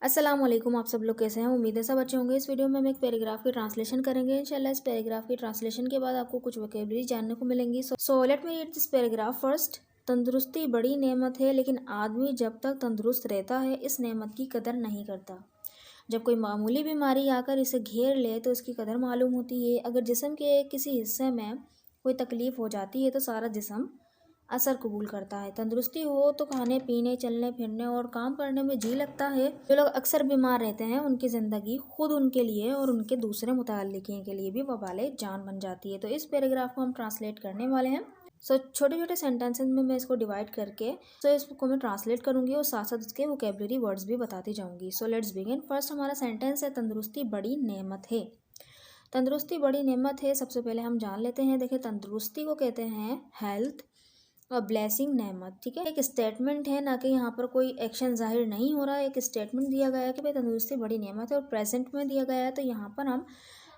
अस्सलाम वालेकुम। आप सब लोग कैसे हैं? उम्मीद है सब अच्छे होंगे। इस वीडियो में हम एक पैराग्राफ की ट्रांसलेशन करेंगे। इंशाल्लाह इस पैराग्राफ की ट्रांसलेशन के बाद आपको कुछ वोकैबुलरी जानने को मिलेंगी। So let me read this paragraph first. तंदुरुस्ती बड़ी नेमत है, लेकिन आदमी जब तक तंदुरुस्त रहता है इस नेमत की कदर नहीं करता। जब कोई मामूली बीमारी आकर इसे घेर ले तो इसकी कदर मालूम होती है। अगर जिस्म के किसी हिस्से में कोई तकलीफ हो जाती है तो सारा जिस्म असर कबूल करता है। तंदुरुस्ती हो तो खाने पीने, चलने फिरने और काम करने में जी लगता है। जो लोग अक्सर बीमार रहते हैं उनकी ज़िंदगी खुद उनके लिए और उनके दूसरे मुतल्लिक़ीन के लिए भी वबाले जान बन जाती है। तो इस पैराग्राफ को हम ट्रांसलेट करने वाले हैं। छोटे छोटे सेंटेंसेस में मैं इसको डिवाइड करके इसको मैं ट्रांसलेट करूँगी और साथ साथ उसके वोकैबुलरी वर्ड्स भी बताती जाऊँगी। So let's begin. फर्स्ट हमारा सेंटेंस है, तंदुरुस्ती बड़ी नेमत है। तंदुरुस्ती बड़ी नेमत है, सबसे पहले हम जान लेते हैं। देखिए, तंदुरुस्ती को कहते हैं हेल्थ और ब्लेसिंग नेमत। ठीक है, एक स्टेटमेंट है, ना कि यहाँ पर कोई एक्शन जाहिर नहीं हो रहा है। एक स्टेटमेंट दिया गया है कि भाई तंदुरुस्ती बड़ी नेमत है और प्रेजेंट में दिया गया है, तो यहाँ पर हम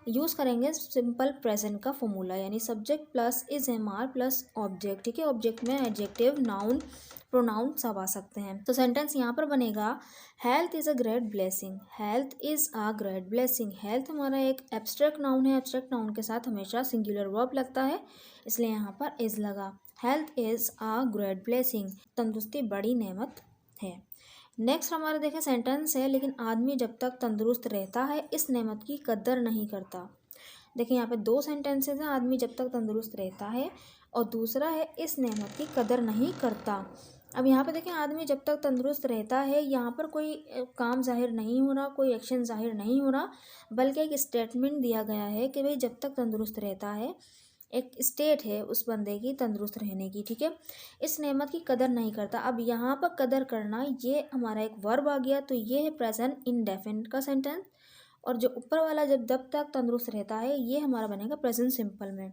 यूज़ करेंगे सिंपल प्रेजेंट का फॉर्मूला, यानी subject plus is am are plus object. ठीक है, ऑब्जेक्ट में एडजेक्टिव, नाउन, प्रोनाउन सब आ सकते हैं। तो सेंटेंस यहाँ पर बनेगा, health is a great blessing. Health is a great blessing. Health हमारा एक एब्स्ट्रैक्ट नाउन है। एब्स्ट्रैक्ट नाउन के साथ हमेशा सिंगुलर वर्ब लगता है, इसलिए यहाँ पर इज़ लगा। Health is a great blessing. तंदुरुस्ती बड़ी नेमत है। नेक्स्ट हमारा देखें सेंटेंस है, लेकिन आदमी जब तक तंदुरुस्त रहता है इस नेमत की कदर नहीं करता। देखिए, यहाँ पे दो सेंटेंसेस हैं, आदमी जब तक तंदुरुस्त रहता है और दूसरा है इस नेमत की कदर नहीं करता। अब यहाँ पे देखें, आदमी जब तक तंदुरुस्त रहता है, यहाँ पर कोई काम जाहिर नहीं हो रहा, कोई एक्शन जाहिर नहीं हो रहा, बल्कि एक स्टेटमेंट दिया गया है कि भाई जब तक तंदुरुस्त रहता है, एक स्टेट है उस बंदे की तंदुरुस्त रहने की। ठीक है, इस नेमत की कदर नहीं करता। अब यहाँ पर कदर करना, ये हमारा एक वर्ब आ गया, तो ये है प्रेजेंट इंडेफिनिट का सेंटेंस। और जो ऊपर वाला जब तक तंदुरुस्त रहता है, ये हमारा बनेगा प्रेजेंट सिंपल में।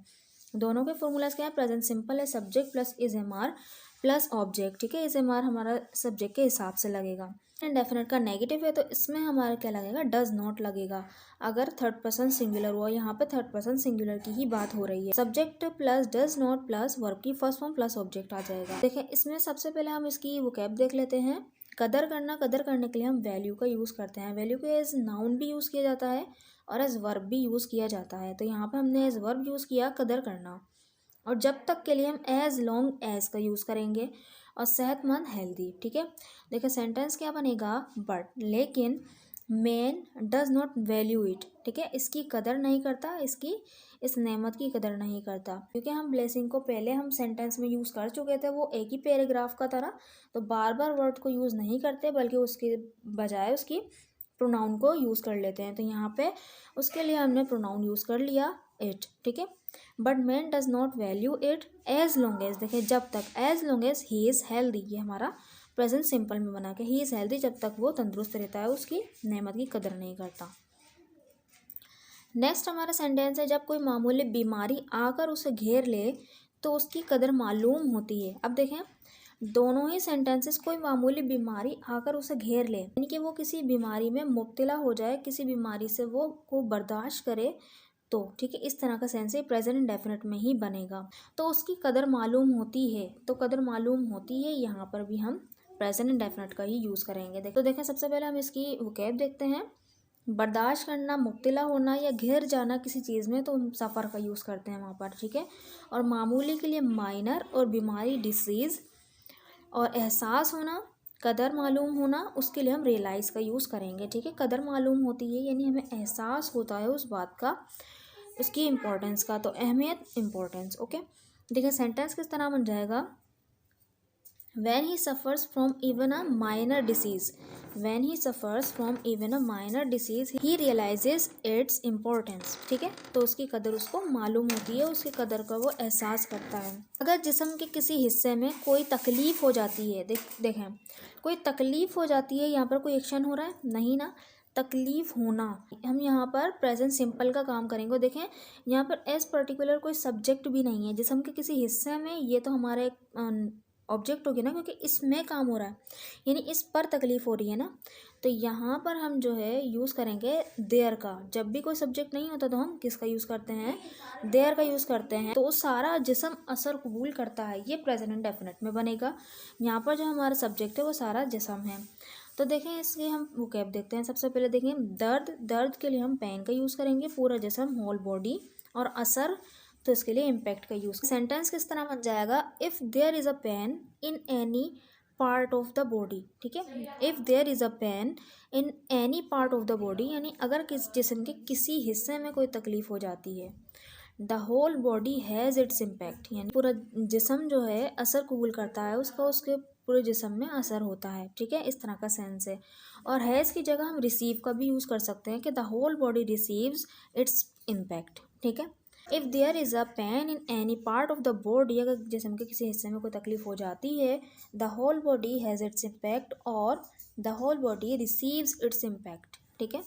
दोनों के फॉर्मूलाज क्या है? प्रेजेंट सिंपल है subject plus is am are plus object. ठीक है, इज एम आर हमारा सब्जेक्ट के हिसाब से लगेगा। इंडेफिनिट का नेगेटिव है, तो इसमें हमारा क्या लगेगा? डज नॉट लगेगा। अगर थर्ड पर्सन सिंगुलर हुआ, यहाँ पे थर्ड पर्सन सिंगुलर की ही बात हो रही है। Subject plus does not plus verb की फर्स्ट फॉर्म प्लस ऑब्जेक्ट आ जाएगा। देखिए, इसमें सबसे पहले हम इसकी वोकैब देख लेते हैं। कदर करना, कदर करने के लिए हम वैल्यू का यूज़ करते हैं। वैल्यू को एज नाउन भी यूज़ किया जाता है और एज वर्ब भी यूज़ किया जाता है। तो यहाँ पे हमने एज वर्ब यूज़ किया कदर करना, और जब तक के लिए हम एज लॉन्ग एज का यूज़ करेंगे, और सेहतमंद हेल्दी। ठीक है, देखिए सेंटेंस क्या बनेगा? बट लेकिन man does not value it. ठीक है, इसकी कदर नहीं करता, इसकी इस नेमत की कदर नहीं करता। क्योंकि हम ब्लेसिंग को पहले हम सेंटेंस में यूज़ कर चुके थे, वो एक ही पैराग्राफ का था ना, तो बार बार वर्ड को यूज़ नहीं करते, बल्कि उसके बजाय उसकी प्रोनाउन को यूज़ कर लेते हैं। तो यहाँ पे उसके लिए हमने प्रोनाउन यूज़ कर लिया इट। ठीक है, but man does not value it as long as. देखिए, जब तक, as long as he is healthy, ये हमारा प्रेजेंट सिंपल में बना के ही इज़ हेल्दी, जब तक वो तंदुरुस्त रहता है उसकी नेमत की कदर नहीं करता। नेक्स्ट हमारा सेंटेंस है, जब कोई मामूली बीमारी आकर उसे घेर ले तो उसकी कदर मालूम होती है। अब देखें, दोनों ही सेंटेंसेस कोई मामूली बीमारी आकर उसे घेर ले, यानी कि वो किसी बीमारी में मुब्तला हो जाए, किसी बीमारी से वो को बर्दाश्त करे, तो ठीक है, इस तरह का सेंस है, प्रेजेंट इंडेफिनिट में ही बनेगा। तो उसकी कदर मालूम होती है, तो कदर मालूम होती है, यहाँ पर भी हम प्रेजेंट इंडेफिनिट का ही यूज़ करेंगे। तो देखें, सबसे पहले हम इसकी वोकैब देखते हैं। बर्दाश्त करना, मुब्तला होना या घिर जाना किसी चीज़ में, तो हम सफ़र का यूज़ करते हैं वहाँ पर। ठीक है, और मामूली के लिए माइनर, और बीमारी डिसीज़, और एहसास होना, कदर मालूम होना, उसके लिए हम रियलाइज़ का यूज़ करेंगे। ठीक है, कदर मालूम होती है यानी हमें एहसास होता है उस बात का, उसकी इम्पोर्टेंस का, तो अहमियत, इम्पोर्टेंस। ओके, देखिए सेंटेंस किस तरह बन जाएगा? When he suffers from even a minor disease, when he suffers from even a minor disease, he realizes its importance. ठीक है, तो उसकी कदर उसको मालूम होती है, उसकी कदर का वो एहसास करता है। अगर जिस्म के किसी हिस्से में कोई तकलीफ हो जाती है, देखें, कोई तकलीफ हो जाती है, यहाँ पर कोई एक्शन हो रहा है नहीं ना, तकलीफ होना, हम यहाँ पर प्रेजेंट सिंपल का काम करेंगे। देखें, यहाँ पर एज पर्टिकुलर कोई सब्जेक्ट भी नहीं है, जिस्म के किसी हिस्से में, ये तो हमारा एक ऑब्जेक्ट होगी ना, क्योंकि इसमें काम हो रहा है, यानी इस पर तकलीफ हो रही है ना, तो यहाँ पर हम जो है यूज़ करेंगे देयर का। जब भी कोई सब्जेक्ट नहीं होता तो हम किसका यूज़ करते हैं? देयर का यूज़ करते हैं। तो सारा जिस्म असर कबूल करता है, ये प्रेजेंट इंडेफिनिट में बनेगा। यहाँ पर जो हमारा सब्जेक्ट है वो सारा जिस्म है। तो देखें इसके हम वोकैब देखते हैं। सबसे पहले देखें दर्द, दर्द के लिए हम पेन का यूज़ करेंगे, पूरा जिस्म होल बॉडी, और असर तो इसके लिए इम्पैक्ट का यूज़। सेंटेंस किस तरह बन जाएगा, if there is a pain in any part of the body, ठीक है। If there is a pain in any part of the body, यानी अगर किस जिस्म के किसी हिस्से में कोई तकलीफ़ हो जाती है। The whole body has its impact, यानी पूरा जिस्म जो है असर कबूल करता है उसका, उसके पूरे जिस्म में असर होता है, ठीक है। इस तरह का सेंस है। और हैज़ की जगह हम रिसीव का भी यूज़ कर सकते हैं कि the whole body receives its impact, ठीक है। If there is a pain in any part of the body, अगर जिस्म के किसी हिस्से में कोई तकलीफ हो जाती है, the whole body has its impact और the whole body receives its impact, ठीक है।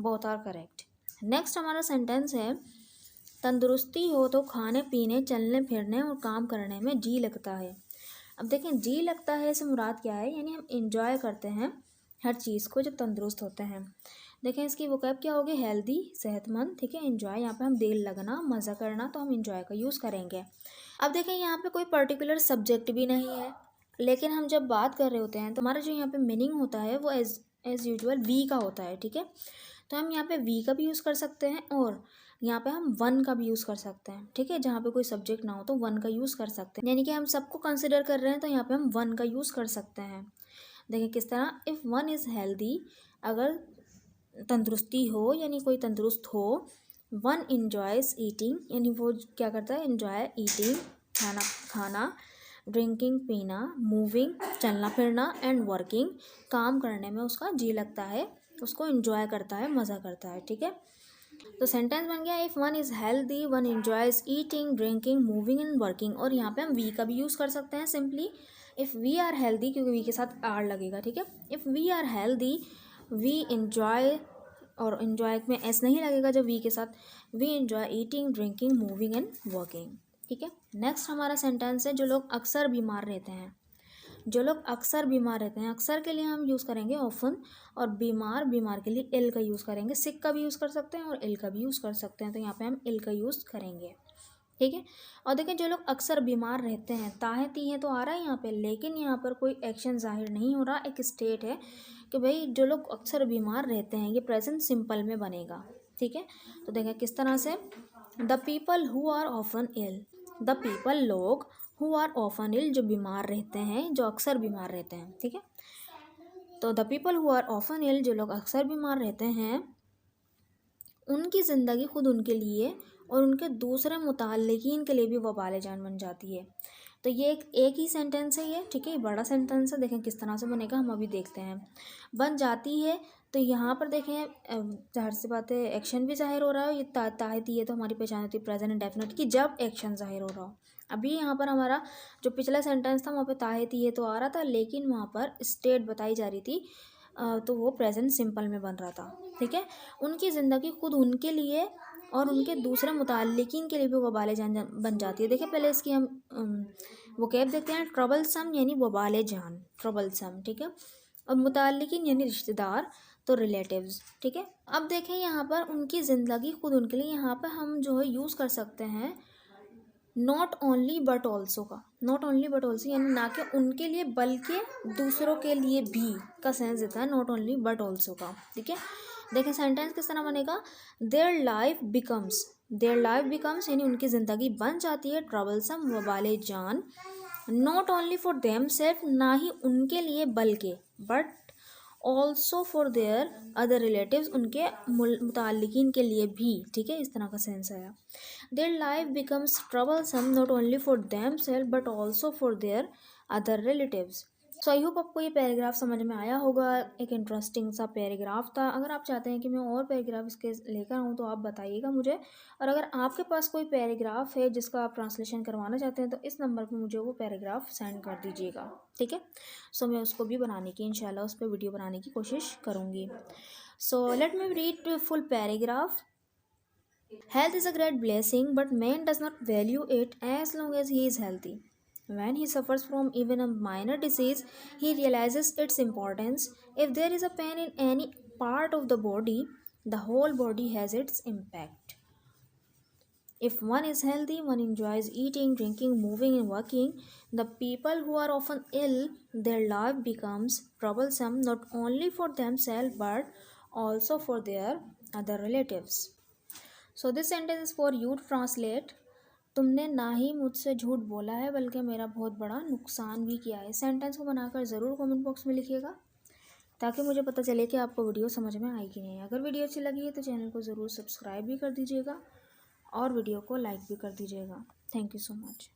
Both are correct. नेक्स्ट हमारा सेंटेंस है, तंदुरुस्ती हो तो खाने पीने, चलने फिरने और काम करने में जी लगता है। अब देखें जी लगता है से मुराद क्या है, यानी हम इंजॉय करते हैं हर चीज़ को जब तंदुरुस्त होते हैं। देखें इसकी वोकैब क्या होगी, हेल्दी सेहतमंद, ठीक है। इंजॉय यहाँ पे हम दिल लगना, मज़ा करना, तो हम इंजॉय का यूज़ करेंगे। अब देखें यहाँ पे कोई पर्टिकुलर सब्जेक्ट भी नहीं है, लेकिन हम जब बात कर रहे होते हैं तो हमारा जो यहाँ पे मीनिंग होता है वो एज यूजुअल वी का होता है, ठीक है। तो हम यहाँ पे वी का भी यूज़ कर सकते हैं और यहाँ पे हम वन का भी यूज़ कर सकते हैं, ठीक है। जहाँ पे कोई सब्जेक्ट ना हो तो वन का यूज़ कर सकते हैं, यानी कि हम सबको कंसिडर कर रहे हैं तो यहाँ पे हम वन का यूज़ कर सकते हैं। देखिए किस तरह, इफ़ वन इज़ हेल्दी, अगर तंदुरुस्ती हो यानी कोई तंदुरुस्त हो, वन इंजॉयज़ ईटिंग, यानी वो क्या करता है, इंजॉय ईटिंग खाना खाना, ड्रिंकिंग पीना, मूविंग चलना फिरना, एंड वर्किंग काम करने में उसका जी लगता है, उसको इंजॉय करता है, मज़ा करता है, ठीक है। तो सेंटेंस बन गया, if one is healthy, one enjoys eating, drinking, moving and working. और यहाँ पे हम वी का भी यूज़ कर सकते हैं simply, if we are healthy, क्योंकि वी के साथ आर लगेगा, ठीक है। If we are healthy, we enjoy, और इंजॉय में एस नहीं लगेगा जब वी के साथ, we enjoy eating, drinking, moving and working, ठीक है। नेक्स्ट हमारा सेंटेंस है, जो लोग अक्सर बीमार रहते हैं। जो लोग अक्सर बीमार रहते हैं, अक्सर के लिए हम यूज़ करेंगे ऑफन, और बीमार, बीमार के लिए इल का यूज़ करेंगे। सिक का भी यूज़ कर सकते हैं और इल का भी यूज़ कर सकते हैं, तो यहाँ पे हम इल का यूज़ करेंगे, ठीक है। और देखें जो लोग अक्सर बीमार रहते हैं, ताहे तीहे तो आ रहा है यहाँ पे, लेकिन यहाँ पर कोई एक्शन जाहिर नहीं हो रहा, एक स्टेट है कि भाई जो लोग अक्सर बीमार रहते हैं, ये प्रेजेंट सिंपल में बनेगा, ठीक है। तो देखें किस तरह से, the people who are often ill, the people लोग, हु आर ऑफन इल जो बीमार रहते हैं, जो अक्सर बीमार रहते हैं, ठीक है। तो the people who are often ill जो लोग अक्सर बीमार रहते हैं, उनकी ज़िंदगी खुद उनके लिए और उनके दूसरे मुताल्लिकीन के लिए भी वबाल जान बन जाती है। तो ये एक ही सेंटेंस है ये, ठीक है। ये बड़ा सेंटेंस है, देखें किस तरह से बनेगा, हम अभी देखते हैं। बन जाती है, तो यहाँ पर देखें जाहिर सी बात है एक्शन भी जाहिर हो रहा है, ये ताहती है तो हमारी पहचान होती है प्रेजेंट इंडेफिनिट की, जब एक्शन जाहिर हो रहा हो। अभी यहाँ पर हमारा जो पिछला सेंटेंस था वहाँ पे ताहती है तो आ रहा था, लेकिन वहाँ पर स्टेट बताई जा रही थी, तो वो प्रेजेंट सिंपल में बन रहा था, ठीक है। उनकी ज़िंदगी खुद उनके लिए और उनके दूसरे मुताल्लिकीन के लिए भी वबाल जान बन जाती है। देखिए पहले इसकी हम वोकैब देखते हैं, ट्रबलसम यानी वबाल जान, ट्रबलसम, ठीक है। और मुताल्लिकीन यानी रिश्तेदार, तो रिलेटिव्स, ठीक है। अब देखें यहाँ पर उनकी ज़िंदगी खुद उनके लिए, यहाँ पर हम जो है यूज़ कर सकते हैं नॉट ओनली बट ऑल्सो का, नॉट ओनली बट ऑल्सो यानी ना कि उनके लिए बल्कि दूसरों के लिए भी का सेंस देता है नॉट ओनली बट ऑल्सो का, ठीक है। देखें सेंटेंस किस तरह बनेगा, their life becomes, their life becomes यानी उनकी ज़िंदगी बन जाती है ट्रबलसम वबाल जान, not only for them self ना ही उनके लिए बल्कि, but also for their other relatives उनके मुताल्लिकीन के लिए भी, ठीक है। इस तरह का सेंस आया, their life becomes troublesome not only for them self but also for their other relatives. So I hope आपको ये पैराग्राफ समझ में आया होगा, एक इंटरेस्टिंग सा पैराग्राफ था। अगर आप चाहते हैं कि मैं और पैराग्राफ इसके लेकर आऊँ तो आप बताइएगा मुझे, और अगर आपके पास कोई पैराग्राफ है जिसका आप ट्रांसलेशन करवाना चाहते हैं तो इस नंबर पर मुझे वो पैराग्राफ सेंड कर दीजिएगा, ठीक है। सो मैं उसको भी बनाने की इंशाल्लाह उस पर वीडियो बनाने की कोशिश करूँगी। So let me read full paragraph. Health is a great blessing, but man does not value it as long as he is healthy. When he suffers from even a minor disease, he realizes its importance. If there is a pain in any part of the body, the whole body has its impact. If one is healthy, one enjoys eating, drinking, moving, and working. The people who are often ill, their life becomes troublesome not only for themselves but also for their other relatives. So, this sentence is for you to translate. तुमने ना ही मुझसे झूठ बोला है बल्कि मेरा बहुत बड़ा नुकसान भी किया है। सेंटेंस को बनाकर ज़रूर कमेंट बॉक्स में लिखिएगा ताकि मुझे पता चले कि आपको वीडियो समझ में आई कि नहीं। अगर वीडियो अच्छी लगी है तो चैनल को ज़रूर सब्सक्राइब भी कर दीजिएगा और वीडियो को लाइक भी कर दीजिएगा। Thank you so much.